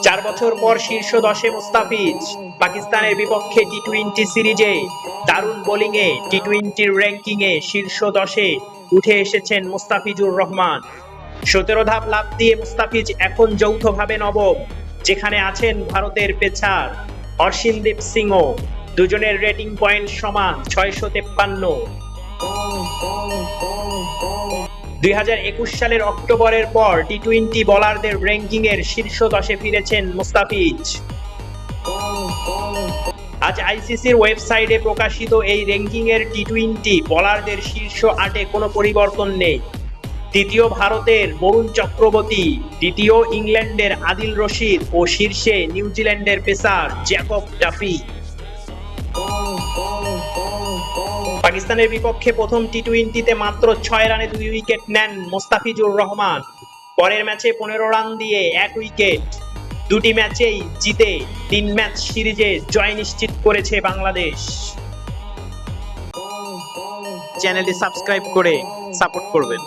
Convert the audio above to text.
4 বছর পর শীর্ষ 10-এ মুস্তাফিজ। পাকিস্তানের বিপক্ষে টি-20 সিরিজে দারুণ বোলিংয়ে টি-20 র্যাঙ্কিংয়ে শীর্ষ 10-এ উঠে এসেছেন মুস্তাফিজুর রহমান। 17 ধাপ লাফ দিয়ে মুস্তাফিজ এখন যৌথভাবে নবম, যেখানে আছেন ভারতের পেসার অর্শিনদীপ সিংও। দুজনের রেটিং পয়েন্ট সমান 653। 2021 সালের অক্টোবরের পর টি-20 বোলারদের র্যাঙ্কিংয়ের শীর্ষ 10-এ ফিরেছেন মুস্তাফিজ। আজ আইসিসির ওয়েবসাইটে প্রকাশিত এই র্যাঙ্কিংয়ের টি-20 বোলারদের শীর্ষ 8-এ কোনো পরিবর্তন নেই। তৃতীয় ভারতের বরুণ চক্রবর্তী, দ্বিতীয় ইংল্যান্ডের আদিল রশিদ ও শীর্ষে নিউজিল্যান্ডের পেসার জ্যাকব ডাফি। পাকিস্তানের বিপক্ষে প্রথম টি-20তে মাত্র 6 রানে 2 উইকেট নেন মুস্তাফিজুর রহমান। পরের ম্যাচে 15 রান দিয়ে 1 উইকেট। দুটি ম্যাচেই জিতে 3 ম্যাচ সিরিজে জয় নিশ্চিত করেছে বাংলাদেশ। চ্যানেলটি সাবস্ক্রাইব করে সাপোর্ট করবেন।